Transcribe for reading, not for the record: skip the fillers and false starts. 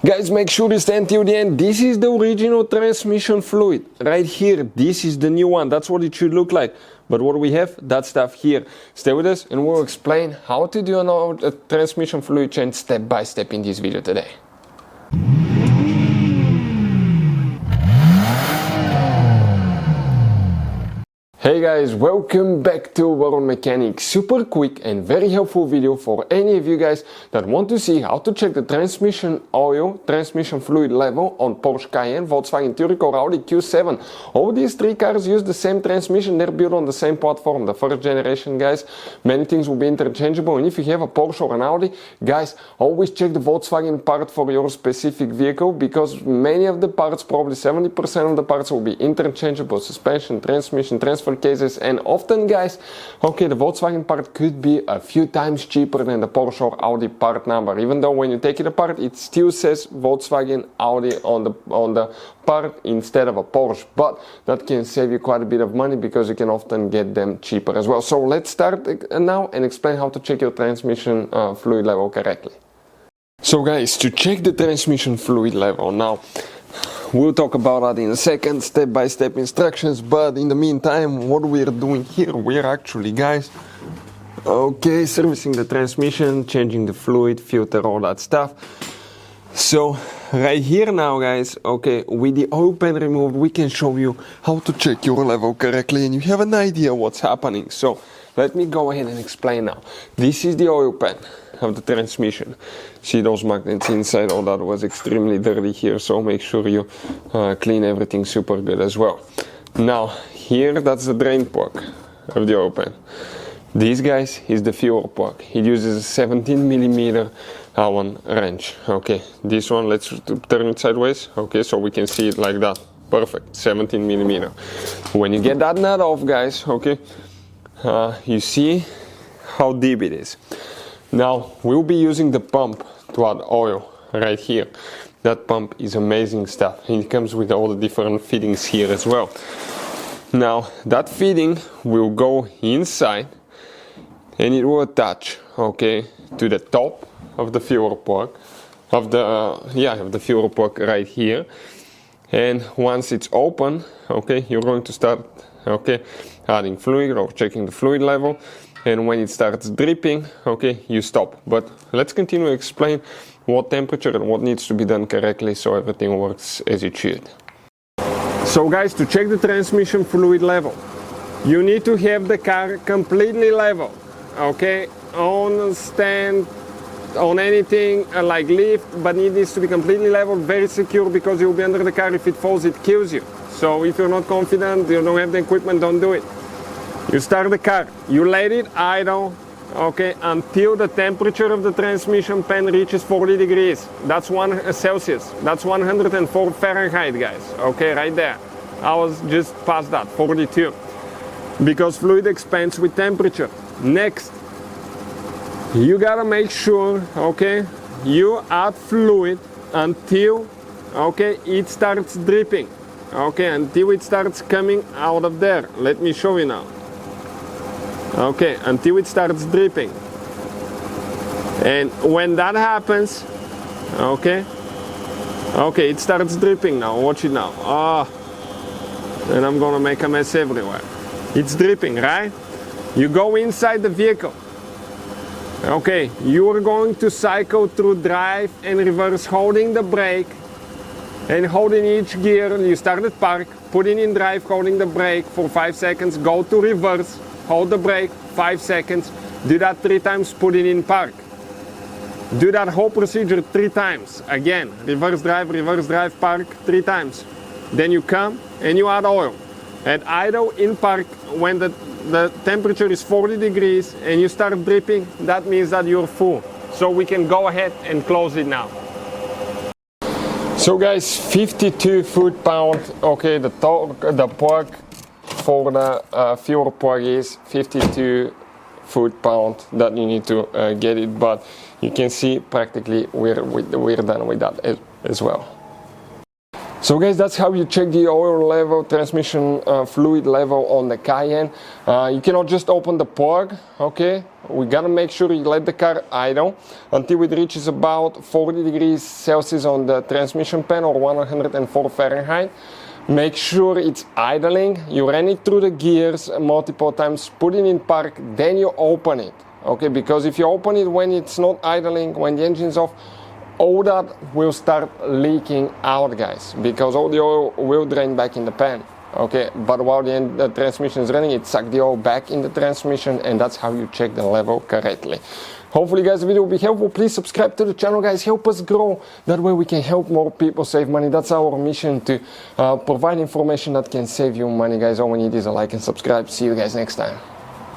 Guys, make sure you stay until the end. This is the original transmission fluid. Right here, this is the new one. That's what it should look like. But what we have, that stuff here. Stay with us and we'll explain how to do a transmission fluid change step by step in this video today. Hey guys, welcome back to World Mechanics. Super quick and very helpful video for any of you guys that want to see how to check the transmission oil, transmission fluid level on Porsche Cayenne, Volkswagen Touareg or Audi Q7. All these three cars use the same transmission, they're built on the same platform, the first generation, guys. Many things will be interchangeable, and if you have a Porsche or an Audi, guys, always check the Volkswagen part for your specific vehicle, because many of the parts, probably 70% of the parts, will be interchangeable. Suspension, transmission, transfer cases, and often, guys, okay, the Volkswagen part could be a few times cheaper than the Porsche or Audi part number, even though when you take it apart it still says Volkswagen Audi on the part instead of a Porsche, but that can save you quite a bit of money because you can often get them cheaper as well. So let's start now and explain how to check your transmission fluid level correctly. So guys, to check the transmission fluid level, now we'll talk about that in a second, step-by-step instructions, but in the meantime, what we're doing here, we're actually, guys, okay, servicing the transmission, changing the fluid, filter, all that stuff. So, right here now, guys, okay, with the oil pan removed, we can show you how to check your level correctly, and you have an idea what's happening. So, let me go ahead and explain now. This is the oil pan of the transmission. See those magnets inside? Oh, that was extremely dirty here, so make sure you clean everything super good as well. Now, here, that's the drain plug of the oil pan. This, guys, is the fuel plug. It uses a 17 millimeter Allen wrench. Okay, this one, let's turn it sideways. Okay, so we can see it like that. Perfect, 17 millimeter. When you get that nut off, guys, okay, you see how deep it is. Now, we'll be using the pump to add oil right here. That pump is amazing stuff. It comes with all the different fittings here as well. Now, that fitting will go inside and it will attach, okay, to the top of the fuel plug, of the fuel plug right here. And once it's open, okay, you're going to start, okay, adding fluid or checking the fluid level. And when it starts dripping, okay, you stop. But let's continue to explain what temperature and what needs to be done correctly so everything works as it should. So guys, to check the transmission fluid level, you need to have the car completely level, okay, on stand, on anything like lift, but it needs to be completely level, very secure, because you'll be under the car. If it falls, it kills you. So if you're not confident, you don't have the equipment, don't do it. You start the car, you let it idle, okay, until the temperature of the transmission pan reaches 40 degrees. That's 1 Celsius. That's 104 Fahrenheit, guys. Okay, right there. I was just past that, 42. Because fluid expands with temperature. Next, you gotta make sure, okay, you add fluid until, okay, it starts dripping. Okay, until it starts coming out of there. Let me show you now. Okay, until it starts dripping. And when that happens, okay, it starts dripping now. Watch it now. And I'm gonna make a mess everywhere. It's dripping, right? You go inside the vehicle. Okay, you are going to cycle through drive and reverse, holding the brake and holding each gear. You start at park, put it in drive, holding the brake for 5 seconds, go to reverse, hold the brake, 5 seconds, do that 3 times, put it in park. Do that whole procedure 3 times. Again, reverse drive, park 3 times. Then you come and you add oil. At idle in park, when the temperature is 40 degrees and you start dripping, that means that you're full. So we can go ahead and close it now. So guys, 52 foot-pound, okay, the plug for the fuel plug is 52 foot-pound that you need to get it, but you can see practically we're done with that as well. So guys, that's how you check the oil level, transmission fluid level on the Cayenne. You cannot just open the plug, okay? We gotta make sure you let the car idle until it reaches about 40 degrees Celsius on the transmission pan or 104 Fahrenheit. Make sure it's idling. You ran it through the gears multiple times, put it in park, then you open it, okay? Because if you open it when it's not idling, when the engine's off, all that will start leaking out, guys, because all the oil will drain back in the pan, okay? But while the transmission is running, it sucks the oil back in the transmission, and that's how you check the level correctly. Hopefully, guys, the video will be helpful. Please subscribe to the channel, guys. Help us grow. That way we can help more people save money. That's our mission, to provide information that can save you money, guys. All we need is a like and subscribe. See you guys next time.